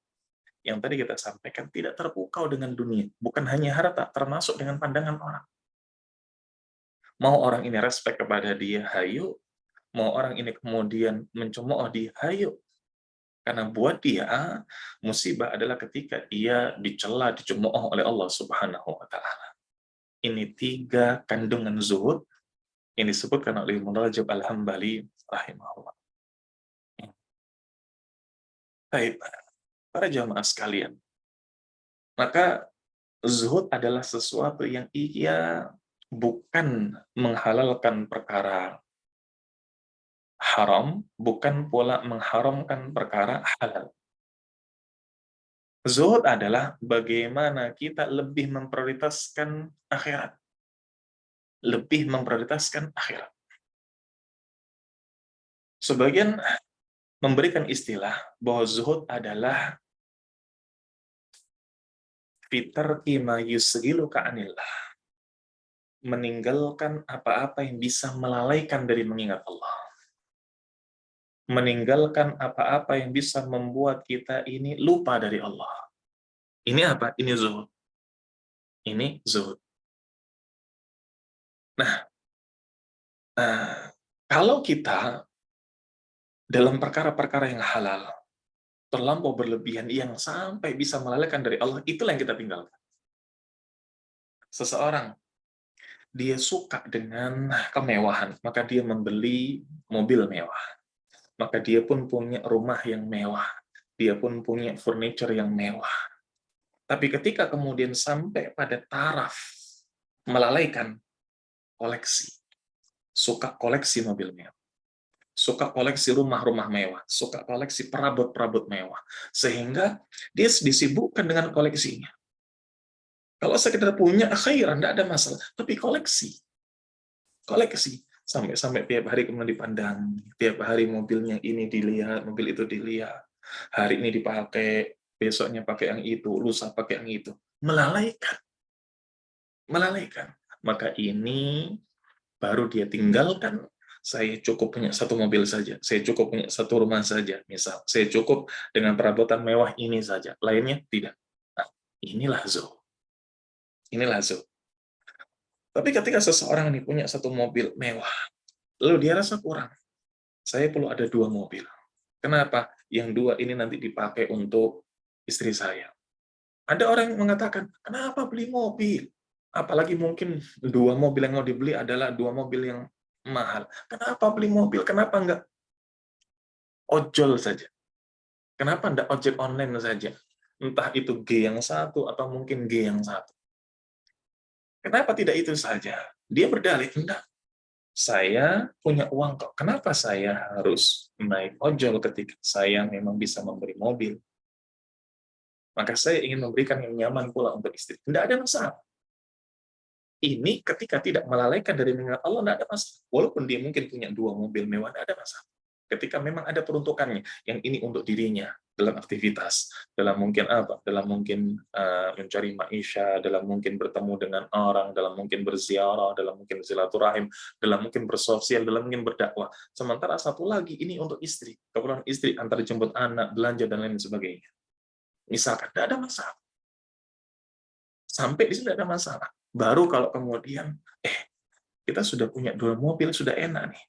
yang tadi kita sampaikan, tidak terpukau dengan dunia. Bukan hanya harta, termasuk dengan pandangan orang. Mau orang ini respek kepada dia, hayu. Mau orang ini kemudian mencemooh dia, hayu. Karena buat dia, musibah adalah ketika ia dicela, dicemooh oleh Allah Subhanahu wa Ta'ala. Ini 3 kandungan zuhud yang disebutkan oleh Ibnu Rajab Al-Hambali rahimahullah. Baik, para jamaah sekalian, maka zuhud adalah sesuatu yang ia bukan menghalalkan perkara haram, bukan pula mengharamkan perkara halal. Zuhud adalah bagaimana kita lebih memprioritaskan akhirat. Lebih memprioritaskan akhirat. Sebagian memberikan istilah bahwa zuhud adalah fitarki ma yusghiluka anillah. Meninggalkan apa-apa yang bisa melalaikan dari mengingat Allah. Meninggalkan apa-apa yang bisa membuat kita ini lupa dari Allah. Ini apa? Ini zuhud. Ini zuhud. Nah, kalau kita dalam perkara-perkara yang halal, terlampau berlebihan yang sampai bisa melalaikan dari Allah, itulah yang kita tinggalkan. Seseorang, dia suka dengan kemewahan, maka dia membeli mobil mewah. Maka dia pun punya rumah yang mewah. Dia pun punya furniture yang mewah. Tapi ketika kemudian sampai pada taraf melalaikan koleksi, suka koleksi mobil mewah, suka koleksi rumah-rumah mewah, suka koleksi perabot-perabot mewah, sehingga dia disibukkan dengan koleksinya. Kalau sekedar punya, akhiran, tidak ada masalah. Tapi koleksi. Koleksi. Sampai-sampai tiap hari kemudian dipandang. Tiap hari mobilnya ini dilihat, mobil itu dilihat. Hari ini dipakai, besoknya pakai yang itu, lusa pakai yang itu. Melalaikan. Melalaikan. Maka ini baru dia tinggalkan. Saya cukup punya 1 mobil saja. Saya cukup punya 1 rumah saja. Misal, saya cukup dengan perabotan mewah ini saja. Lainnya tidak. Nah, inilah zuhud. Inilah zuhud. Tapi ketika seseorang ini punya 1 mobil mewah, lalu dia rasa kurang. Saya perlu ada 2 mobil. Kenapa? Yang 2 ini nanti dipakai untuk istri saya. Ada orang yang mengatakan, kenapa beli mobil? Apalagi mungkin 2 mobil yang mau dibeli adalah 2 mobil yang mahal. Kenapa beli mobil? Kenapa enggak ojol saja? Kenapa enggak ojek online saja? Entah itu G yang 1 atau mungkin G yang 1. Kenapa tidak itu saja? Dia berdalih, enggak. Saya punya uang kok. Kenapa saya harus naik ojol ketika saya memang bisa memberi mobil? Maka saya ingin memberikan yang nyaman pula untuk istri. Tidak ada masalah. Ini ketika tidak melalaikan dari mengingat Allah, tidak ada masalah. Walaupun dia mungkin punya 2 mobil mewah, tidak ada masalah. Ketika memang ada peruntukannya, yang ini untuk dirinya, dalam aktivitas, dalam mungkin apa, dalam mungkin mencari maisha, dalam mungkin bertemu dengan orang, dalam mungkin berziarah, dalam mungkin silaturahim, dalam mungkin bersosial, dalam mungkin berdakwah. Sementara satu lagi ini untuk istri, keperluan istri, antar jemput anak, belanja dan lain sebagainya. Misalkan, tidak ada masalah. Sampai di sini tidak ada masalah. Baru kalau kemudian, kita sudah punya 2 mobil, sudah enak nih.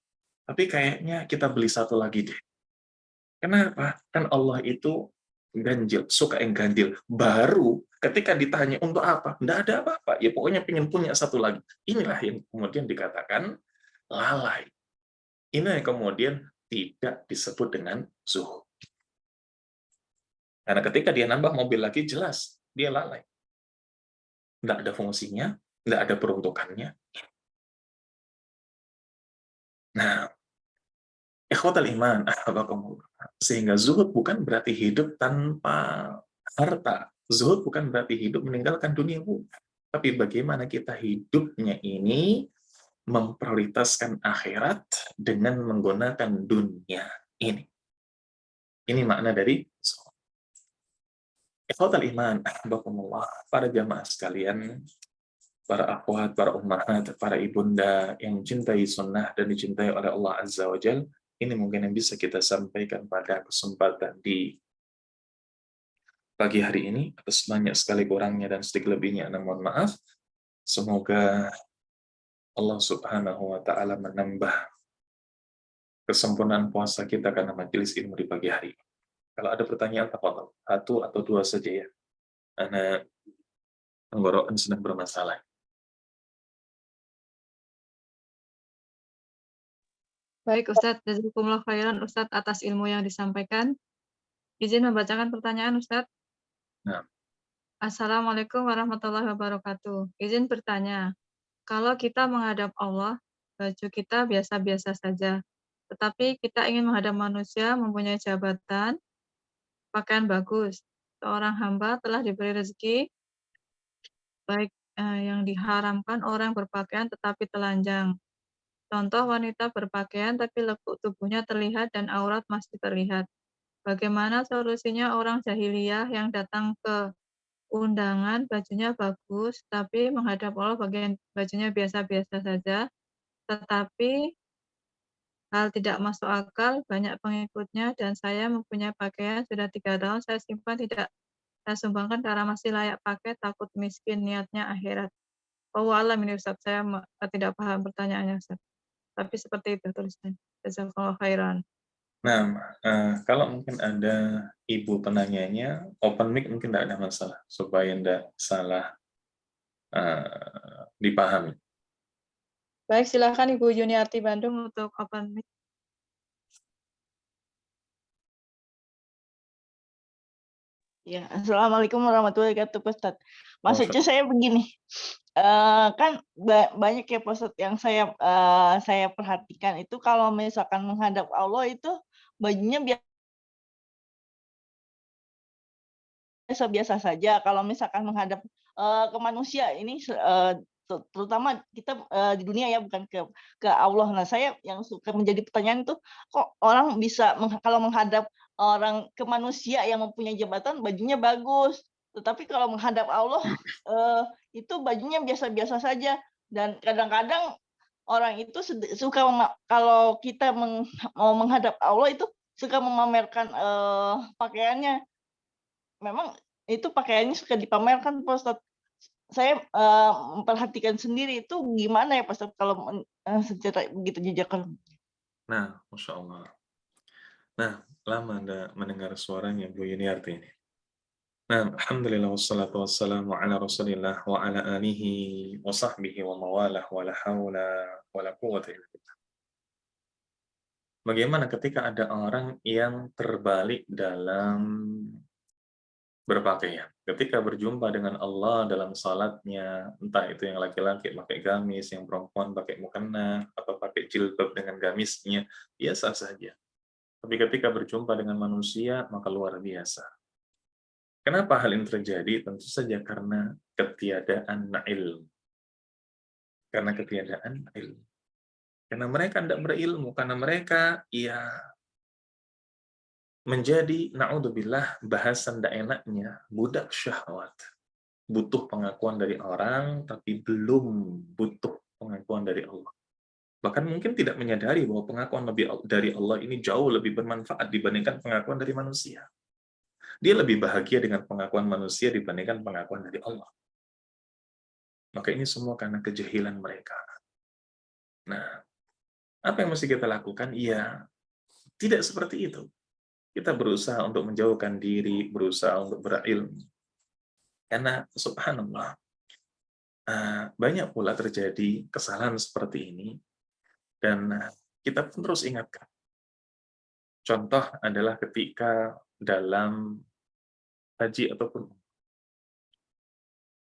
Tapi kayaknya kita beli 1 lagi deh. Kenapa? Kan Allah itu ganjil, suka yang ganjil. Baru ketika ditanya untuk apa? Tidak ada apa-apa. Ya pokoknya pengen punya 1 lagi. Inilah yang kemudian dikatakan lalai. Ini yang kemudian tidak disebut dengan zuhud. Karena ketika dia nambah mobil lagi, jelas dia lalai. Tidak ada fungsinya, tidak ada peruntukannya. Nah, ikhwatal iman, sehingga zuhud bukan berarti hidup tanpa harta. Zuhud bukan berarti hidup meninggalkan dunia, bukan. Tapi bagaimana kita hidupnya ini memprioritaskan akhirat dengan menggunakan dunia ini. Ini makna dari zuhud. Ikhwatal iman, ahbakumullah, para jamaah sekalian, para akhwat, para ummahat, para ibunda yang mencintai sunnah dan dicintai oleh Allah Azza wa Jal, ini mungkin yang bisa kita sampaikan pada kesempatan di pagi hari ini. Atas banyak sekali kurangnya dan sedikit lebihnya, namun maaf. Semoga Allah Subhanahu wa Ta'ala menambah kesempurnaan puasa kita karena majelis ilmu di pagi hari. Kalau ada pertanyaan, tafadhol. Satu atau dua saja ya. Karena tenggorokan sedang bermasalah. Baik Ustadz, jazakumullah khairan Ustadz atas ilmu yang disampaikan. Izin membacakan pertanyaan Ustadz. Nah, Assalamualaikum warahmatullahi wabarakatuh. Izin bertanya, kalau kita menghadap Allah, baju kita biasa-biasa saja. Tetapi kita ingin menghadap manusia mempunyai jabatan, pakaian bagus. Seorang hamba telah diberi rezeki, baik yang diharamkan orang berpakaian tetapi telanjang. Contoh wanita berpakaian tapi lekuk tubuhnya terlihat dan aurat masih terlihat. Bagaimana solusinya orang jahiliyah yang datang ke undangan bajunya bagus, tapi menghadap Allah bajunya biasa-biasa saja, tetapi hal tidak masuk akal, banyak pengikutnya, dan saya mempunyai pakaian sudah 3 tahun, saya simpan tidak saya sumbangkan karena masih layak pakai, takut miskin, niatnya akhirat. Wallahu a'lam ini Ustaz, saya tidak paham pertanyaannya Ustaz. Tapi seperti itu tulisannya. Jazakallahu khairan. nah kalau mungkin ada ibu penanyanya, open mic mungkin tidak ada masalah, supaya tidak salah dipahami. Baik, silakan Ibu Yuniarti Bandung untuk open mic. Ya, assalamualaikum warahmatullahi wabarakatuh, Pak Ustadz. Maksudnya Waalaikumsalam. saya begini, kan banyak ya Pak Ustadz yang saya perhatikan itu kalau misalkan menghadap Allah itu bajunya biasa-biasa saja. Kalau misalkan menghadap ke manusia ini terutama kita di dunia ya, bukan ke Allah. Nah, saya yang suka menjadi pertanyaan itu, kok orang bisa kalau menghadap orang ke manusia yang mempunyai jabatan bajunya bagus, tetapi kalau menghadap Allah itu bajunya biasa-biasa saja. Dan kadang-kadang orang itu suka kalau kita mau menghadap Allah itu suka memamerkan pakaiannya. Memang itu pakaiannya suka dipamerkan, Pak Ustadz. Saya memperhatikan sendiri itu gimana ya, Pak Ustadz, kalau secara begitu jejak. Nah, Masya Allah. Nah, lama Anda mendengar suaranya Bu Yuniarti ini. Nah, alhamdulillah wassalatu wassalamu ala Rasulillah wa ala alihi wa sahbihi wa mawalah wa la haula wa la quwwata illa billah. Bagaimana ketika ada orang yang terbalik dalam berpakaian? Ketika berjumpa dengan Allah dalam salatnya, entah itu yang laki-laki pakai gamis, yang perempuan pakai mukena, atau pakai jilbab dengan gamisnya, biasa saja. Tapi ketika berjumpa dengan manusia, maka luar biasa. Kenapa hal ini terjadi? Tentu saja karena ketiadaan ilmu. Karena ketiadaan ilmu. Karena mereka tidak berilmu, karena mereka menjadi, na'udzubillah, bahasan tidak enaknya, budak syahwat. Butuh pengakuan dari orang, tapi belum butuh pengakuan dari Allah. Bahkan mungkin tidak menyadari bahwa pengakuan dari Allah ini jauh lebih bermanfaat dibandingkan pengakuan dari manusia. Dia lebih bahagia dengan pengakuan manusia dibandingkan pengakuan dari Allah. Maka ini semua karena kejahilan mereka. Nah, apa yang mesti kita lakukan? Iya, tidak seperti itu. Kita berusaha untuk menjauhkan diri, berusaha untuk berilmu. Karena subhanallah, banyak pula terjadi kesalahan seperti ini, dan kita pun terus ingatkan. Contoh adalah ketika dalam haji ataupun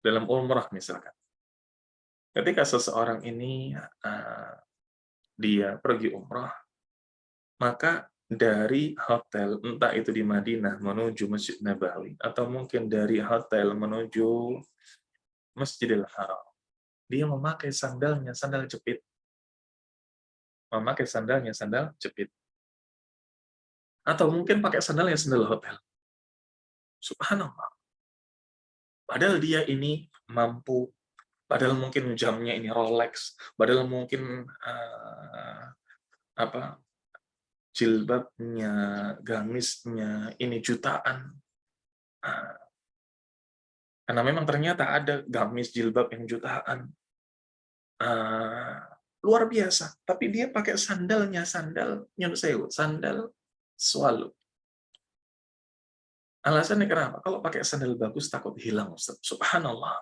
dalam umrah misalkan. Ketika seseorang ini dia pergi umrah, maka dari hotel, entah itu di Madinah menuju Masjid Nabawi, atau mungkin dari hotel menuju Masjidil Haram, dia memakai sandalnya, sandal jepit. Memakai sandalnya, sandal jepit. Atau mungkin pakai sandalnya, sandal hotel. Subhanallah. Padahal dia ini mampu, padahal mungkin jamnya ini Rolex, padahal mungkin jilbabnya, gamisnya ini jutaan. Karena memang ternyata ada gamis jilbab yang jutaan. Luar biasa. Tapi dia pakai sandalnya, sandal nyun sewu, sandal swallow. Alasannya kenapa? Kalau pakai sandal bagus takut hilang, Ustaz. Subhanallah.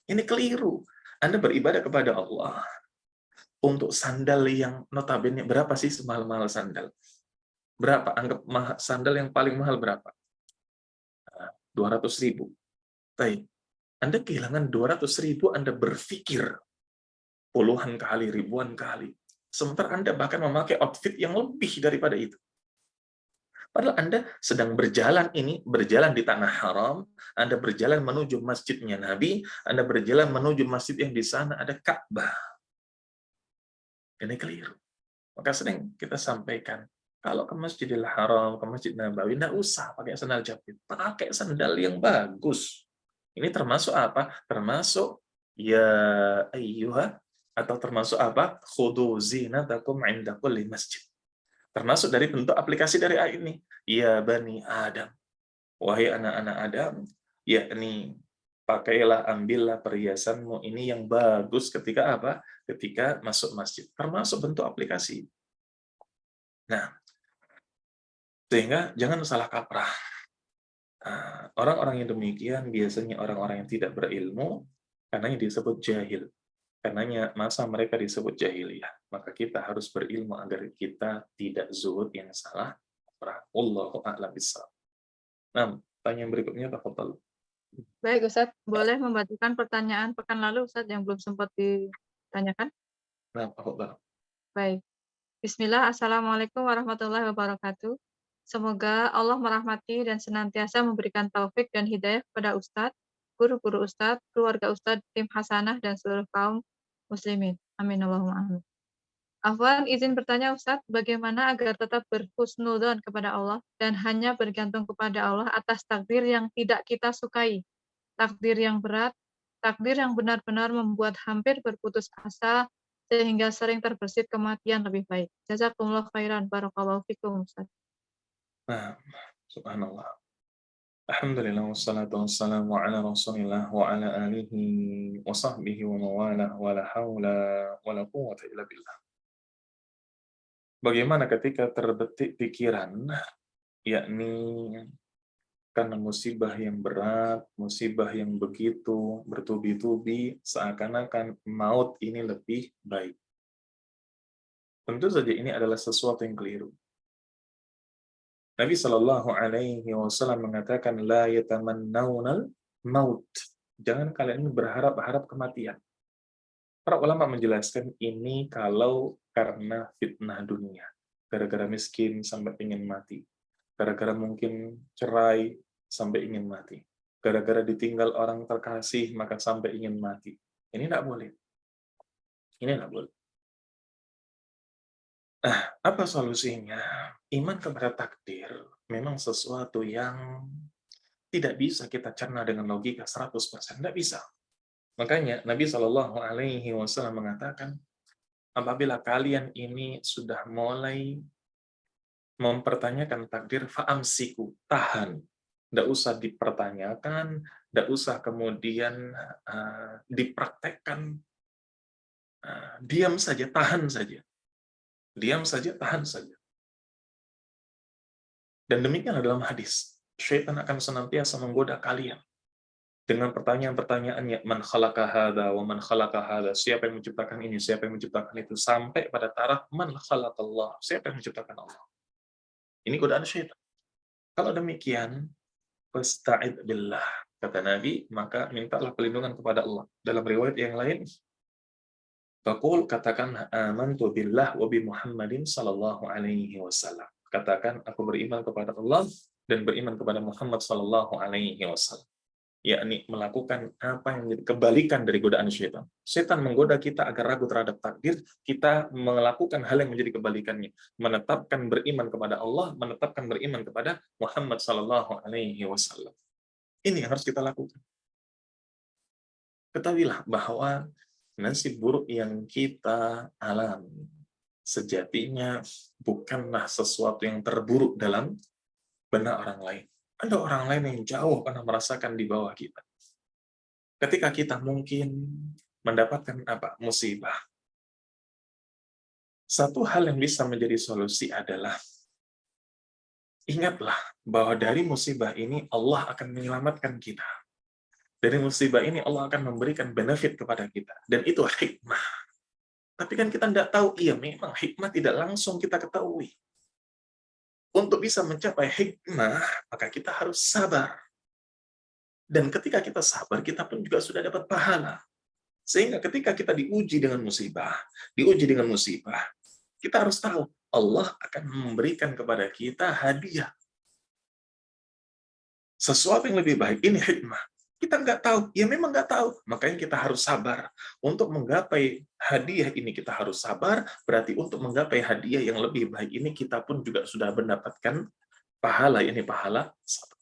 Ini keliru. Anda beribadah kepada Allah untuk sandal yang notabene berapa sih semahal-mahal sandal? Berapa? Anggap sandal yang paling mahal berapa? 200.000. Baik. Anda kehilangan 200.000, Anda berpikir puluhan kali, ribuan kali. Sementara Anda bahkan memakai outfit yang lebih daripada itu. Padahal Anda sedang berjalan berjalan di tanah haram, Anda berjalan menuju masjidnya Nabi, Anda berjalan menuju masjid yang di sana ada Ka'bah. Ini keliru. Maka sering kita sampaikan, kalau ke Masjidil Haram, ke Masjid Nabawi, tidak usah pakai sandal jepit. Pakai sandal yang bagus. Ini termasuk apa? Termasuk ya ayyuha, atau termasuk apa? Khudu zinatakum 'inda kulli masjid. Termasuk dari bentuk aplikasi dari ayat ini. Ya Bani Adam. Wahai anak-anak Adam, yakni pakailah, ambillah perhiasanmu ini yang bagus ketika apa? Ketika masuk masjid. Termasuk bentuk aplikasi. Nah, sehingga jangan salah kaprah. Orang-orang yang demikian biasanya orang-orang yang tidak berilmu, karenanya disebut jahil. Karenanya masa mereka disebut jahiliyah. Maka kita harus berilmu agar kita tidak zuhud yang salah. Wallahu a'lam bishawab. Nah, pertanyaan berikutnya, tafadhal. Baik Ustadz, boleh membacakan pertanyaan pekan lalu Ustadz yang belum sempat ditanyakan? Nah, tafadhal. Baik. Bismillah, Assalamualaikum warahmatullahi wabarakatuh. Semoga Allah merahmati dan senantiasa memberikan taufik dan hidayah kepada Ustadz, guru-guru Ustadz, keluarga Ustadz, tim Hasanah, dan seluruh kaum muslimin. Amin Allahumma amin. Afwan, izin bertanya Ustadz, bagaimana agar tetap berhusnudzon kepada Allah dan hanya bergantung kepada Allah atas takdir yang tidak kita sukai, takdir yang berat, takdir yang benar-benar membuat hampir berputus asa, sehingga sering terbersit kematian lebih baik. Jazakumullah khairan, barakallahu fikum Ustaz. Nah, subhanallah. Alhamdulillah, wassalatu wassalamu ala rasulillah wa ala alihi wa sahbihi wa mawalah wa la hawla wa la quwwata illa billah. Bagaimana ketika terbetik pikiran, yakni karena musibah yang berat, musibah yang begitu bertubi-tubi, seakan-akan maut ini lebih baik. Tentu saja ini adalah sesuatu yang keliru. Nabi Shallallahu Alaihi Wasallam mengatakan, la yatamannaunal maut. Jangan kalian berharap-harap kematian. Para ulama menjelaskan ini kalau karena fitnah dunia, gara-gara miskin sampai ingin mati, gara-gara mungkin cerai sampai ingin mati, gara-gara ditinggal orang terkasih maka sampai ingin mati. Ini tidak boleh. Ini tidak boleh. Apa solusinya? Iman kepada takdir memang sesuatu yang tidak bisa kita cerna dengan logika 100%. Tidak bisa. Makanya Nabi Shallallahu Alaihi Wasallam mengatakan, apabila kalian ini sudah mulai mempertanyakan takdir, fa'amsiku, tahan. Tidak usah dipertanyakan, tidak usah kemudian dipraktekkan. Diam saja, tahan saja. Diam saja, tahan saja. Dan demikian dalam hadis. Syaitan akan senantiasa menggoda kalian dengan pertanyaan-pertanyaannya, man khalaqa hadza wa man khalaqa hadza, siapa yang menciptakan ini, siapa yang menciptakan itu, sampai pada taraf man khalaqallah, siapa yang menciptakan Allah. Ini godaan syaitan. Kalau demikian, fasta'id billah, kata Nabi, maka mintalah perlindungan kepada Allah. Dalam riwayat yang lain, Faqul, katakanlah, amantu billah wa bi Muhammadin sallallahu alaihi wasallam. Katakan, aku beriman kepada Allah dan beriman kepada Muhammad sallallahu alaihi wasallam. Yakni melakukan apa yang menjadi kebalikan dari godaan syaitan. Syaitan menggoda kita agar ragu terhadap takdir, kita melakukan hal yang menjadi kebalikannya. Menetapkan beriman kepada Allah, menetapkan beriman kepada Muhammad sallallahu alaihi wasallam. Ini yang harus kita lakukan. Ketahuilah bahwa nasib buruk yang kita alami sejatinya bukanlah sesuatu yang terburuk dalam benak orang lain. Ada orang lain yang jauh pernah merasakan di bawah kita. Ketika kita mungkin mendapatkan musibah, satu hal yang bisa menjadi solusi adalah ingatlah bahwa dari musibah ini Allah akan menyelamatkan kita. Dari musibah ini Allah akan memberikan benefit kepada kita. Dan itu hikmah. Tapi kan kita tidak tahu, iya memang hikmah tidak langsung kita ketahui. Untuk bisa mencapai hikmah, maka kita harus sabar. Dan ketika kita sabar, kita pun juga sudah dapat pahala. Sehingga ketika kita diuji dengan musibah, kita harus tahu, Allah akan memberikan kepada kita hadiah. Sesuatu yang lebih baik, ini hikmah. Kita nggak tahu, ya memang nggak tahu. Makanya kita harus sabar. Untuk menggapai hadiah ini kita harus sabar, berarti untuk menggapai hadiah yang lebih baik ini kita pun juga sudah mendapatkan pahala, ini pahala sabar.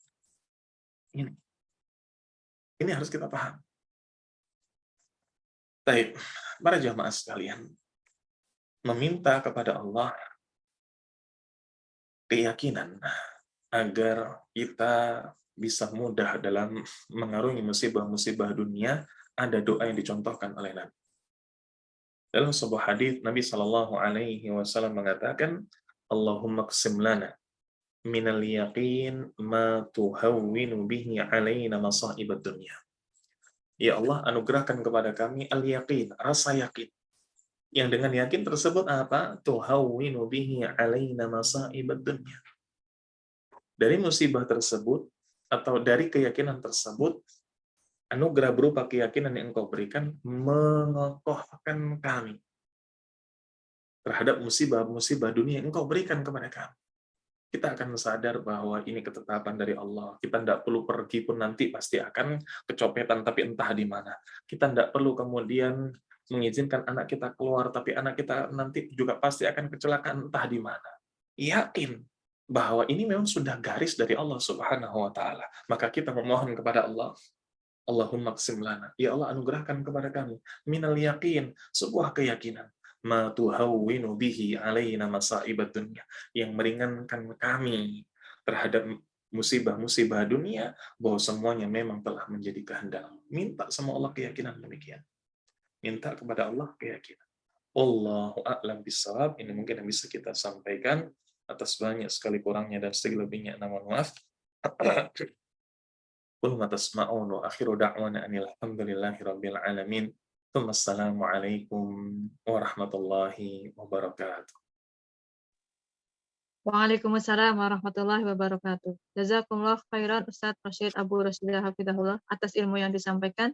Ini harus kita paham. Baik, para jamaah sekalian, meminta kepada Allah keyakinan agar kita bisa mudah dalam mengarungi musibah-musibah dunia, ada doa yang dicontohkan oleh Nabi. Dalam sebuah hadis Nabi Shallallahu Alaihi Wasallam mengatakan, Allahumma qsim lana minal yaqin ma tuhawwinu bihi alaina masa'ibad dunya. Ya Allah, anugerahkan kepada kami al-yaqin, rasa yakin. Yang dengan yakin tersebut apa? Tuhawwinu bihi alaina masa'ibad dunya. Dari musibah tersebut, atau dari keyakinan tersebut, anugerah berupa keyakinan yang Engkau berikan mengokohkan kami terhadap musibah-musibah dunia yang Engkau berikan kepada kami. Kita akan sadar bahwa ini ketetapan dari Allah. Kita tidak perlu pergi pun nanti pasti akan kecopetan, tapi entah di mana. Kita tidak perlu kemudian mengizinkan anak kita keluar, tapi anak kita nanti juga pasti akan kecelakaan entah di mana. Yakin bahwa ini memang sudah garis dari Allah Subhanahu wa taala. Maka kita memohon kepada Allah, Allahumma qsim lana, ya Allah anugerahkan kepada kami minal yaqin, sebuah keyakinan, ma tuhawwinu bihi alaina masa'ibad dunya, yang meringankan kami terhadap musibah-musibah dunia, bahwa semuanya memang telah menjadi kehendak. Minta sama Allah keyakinan demikian. Minta kepada Allah keyakinan. Allahu a'lam bishawab. Ini mungkin yang bisa kita sampaikan. Atas banyak sekali kurangnya dan selebihnya, namun maaf. Qul ma tasma'un wa akhiru da'wana anil hamdulillahi rabbil alamin. Wassalamualaikum warahmatullahi wabarakatuh. Waalaikumsalam warahmatullahi wabarakatuh. Jazakumullah khairan Ustadz Rashid Abu Rashidah Hafidahullah atas ilmu yang disampaikan.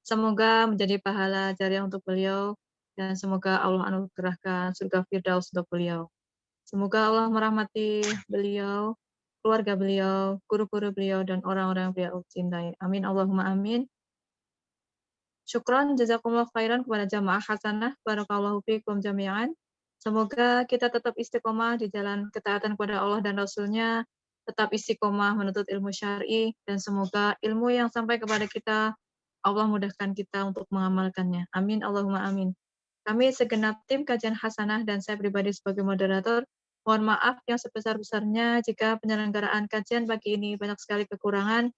Semoga menjadi pahala jariah untuk beliau dan semoga Allah anugerahkan surga firdaus untuk beliau. Semoga Allah merahmati beliau, keluarga beliau, guru-guru beliau, dan orang-orang yang beliau cintai. Amin. Allahumma amin. Syukran, jazakumullah khairan kepada jamaah hasanah. Barakallahu fikum jami'an. Semoga kita tetap istiqomah di jalan ketaatan kepada Allah dan Rasul-Nya, tetap istiqomah menuntut ilmu syar'i, dan semoga ilmu yang sampai kepada kita, Allah mudahkan kita untuk mengamalkannya. Amin. Allahumma amin. Kami segenap tim kajian hasanah dan saya pribadi sebagai moderator, mohon maaf yang sebesar-besarnya jika penyelenggaraan kajian pagi ini banyak sekali kekurangan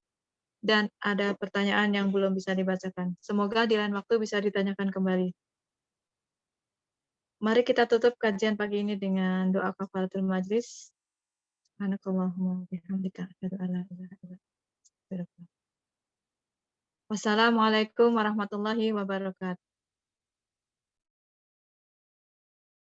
dan ada pertanyaan yang belum bisa dibacakan. Semoga di lain waktu bisa ditanyakan kembali. Mari kita tutup kajian pagi ini dengan doa kafaratul majlis. Subhanakallahumma wa bihamdika asyhadu an la ilaha illa anta astaghfiruka. Wassalamualaikum warahmatullahi wabarakatuh.